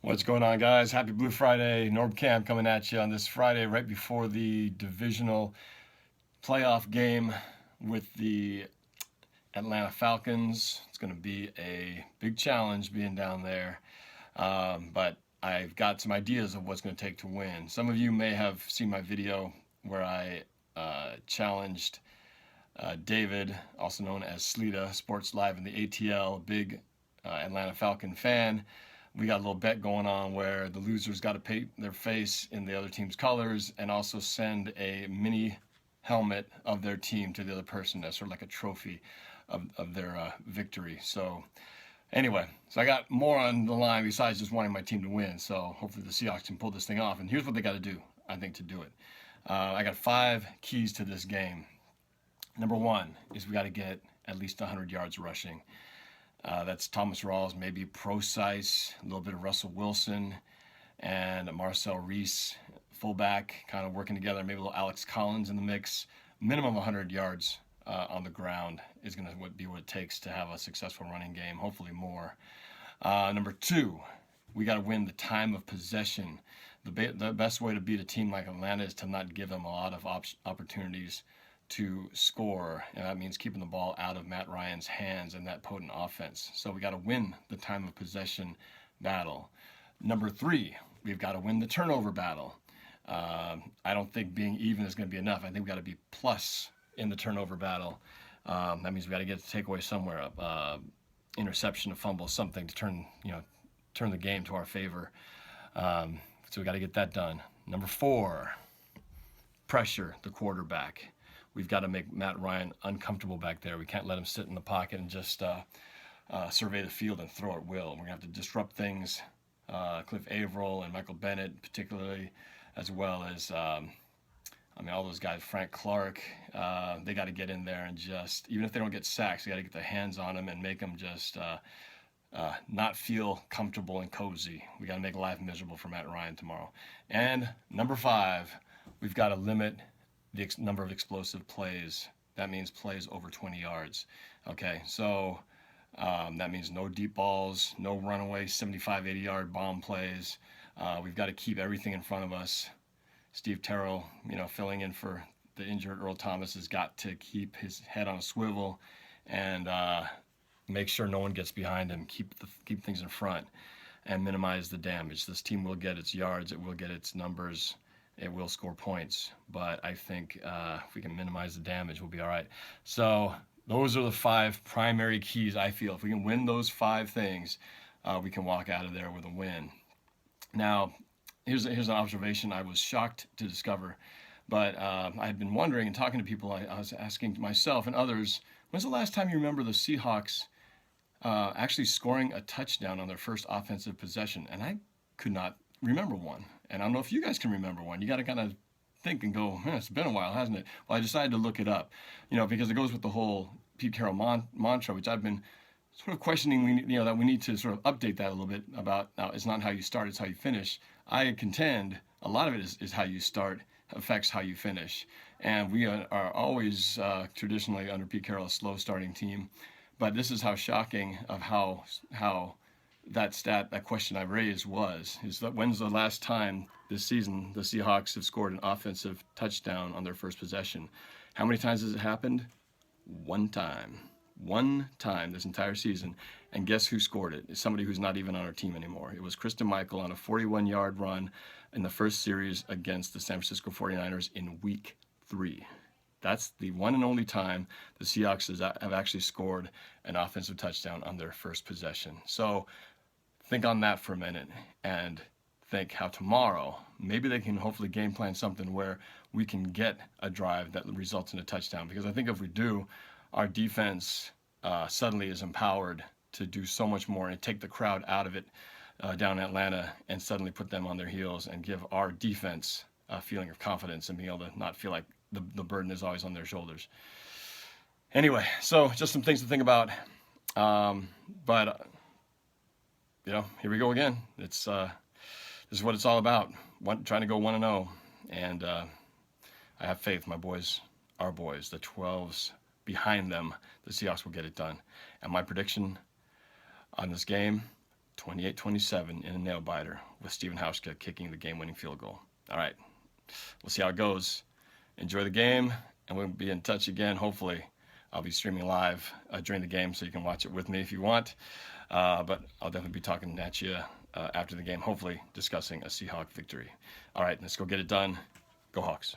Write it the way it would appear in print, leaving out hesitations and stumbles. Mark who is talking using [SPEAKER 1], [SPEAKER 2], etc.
[SPEAKER 1] What's going on, guys? Happy Blue Friday. NorbCam coming at you on this Friday right before the divisional playoff game with the Atlanta Falcons. It's going to be a big challenge being down there, but I've got some ideas of what's going to take to win. Some of you may have seen my video where I challenged David, also known as Slita, Sports Live in the ATL, big Atlanta Falcon fan. We got a little bet going on where the losers got to paint their face in the other team's colors and also send a mini helmet of their team to the other person as sort of like a trophy of their victory. So anyway, so I got more on the line besides just wanting my team to win. So hopefully the Seahawks can pull this thing off. And here's what they got to do, I think, to do it. I got 5 keys to this game. Number 1 is we got to get at least 100 yards rushing. That's Thomas Rawls, maybe Procise, a little bit of Russell Wilson, and Marcel Reese, fullback, kind of working together. Maybe a little Alex Collins in the mix. Minimum 100 yards on the ground is going to be what it takes to have a successful running game, hopefully more. Number 2, we got to win the time of possession. The best way to beat a team like Atlanta is to not give them a lot of opportunities to score, and that means keeping the ball out of Matt Ryan's hands in that potent offense. So we got to win the time of possession battle. Number 3, we've got to win the turnover battle. I don't think being even is going to be enough. I think we got to be plus in the turnover battle. That means we got to get the takeaway somewhere, interception, a fumble, something to turn the game to our favor. So we got to get that done. Number 4, pressure the quarterback. We've got to make Matt Ryan uncomfortable back there. We can't let him sit in the pocket and just survey the field and throw at will. We're going to have to disrupt things. Cliff Averill and Michael Bennett particularly, as well as, all those guys, Frank Clark, they got to get in there and just, even if they don't get sacks, they got to get their hands on them and make them just not feel comfortable and cozy. We got to make life miserable for Matt Ryan tomorrow. And number 5, we've got to limit the number of explosive plays. That means plays over 20 yards. Okay, so that means no deep balls, no runaway 75, 80-yard bomb plays. We've got to keep everything in front of us. Steve Terrell, filling in for the injured Earl Thomas, has got to keep his head on a swivel and make sure no one gets behind him. Keep things in front and minimize the damage. This team will get its yards. It will get its numbers. It will score points, but I think if we can minimize the damage, we'll be all right. So those are the 5 primary keys, I feel. If we can win those 5 things, we can walk out of there with a win. Now, here's an observation I was shocked to discover, but I had been wondering and talking to people. I was asking myself and others, when's the last time you remember the Seahawks actually scoring a touchdown on their first offensive possession? And I could not remember one. And I don't know if you guys can remember one. You got to kind of think and go, it's been a while, hasn't it? Well, I decided to look it up, because it goes with the whole Pete Carroll mantra, which I've been sort of questioning, that we need to sort of update that a little bit about, now, it's not how you start, it's how you finish. I contend a lot of it is how you start affects how you finish. And we are always traditionally under Pete Carroll a slow starting team. But this is how shocking of how that question I raised is that when's the last time this season the Seahawks have scored an offensive touchdown on their first possession? How many times has it happened? 1 time. 1 time this entire season. And guess who scored it? It's somebody who's not even on our team anymore. It was Christine Michael on a 41-yard run in the first series against the San Francisco 49ers in week 3. That's the one and only time the Seahawks have actually scored an offensive touchdown on their first possession. So think on that for a minute and think how tomorrow, maybe they can hopefully game plan something where we can get a drive that results in a touchdown. Because I think if we do, our defense suddenly is empowered to do so much more and take the crowd out of it down in Atlanta and suddenly put them on their heels and give our defense a feeling of confidence and being able to not feel like the burden is always on their shoulders. Anyway, so just some things to think about. But here we go again. This is what it's all about. Trying to go 1-0, and I have faith. My boys, our boys, the 12s behind them, the Seahawks will get it done. And my prediction on this game, 28-27 in a nail biter with Steven Hauschka kicking the game-winning field goal. All right, we'll see how it goes. Enjoy the game, and we'll be in touch again. Hopefully, I'll be streaming live during the game, so you can watch it with me if you want. But I'll definitely be talking at you after the game, hopefully discussing a Seahawk victory. All right, let's go get it done. Go Hawks.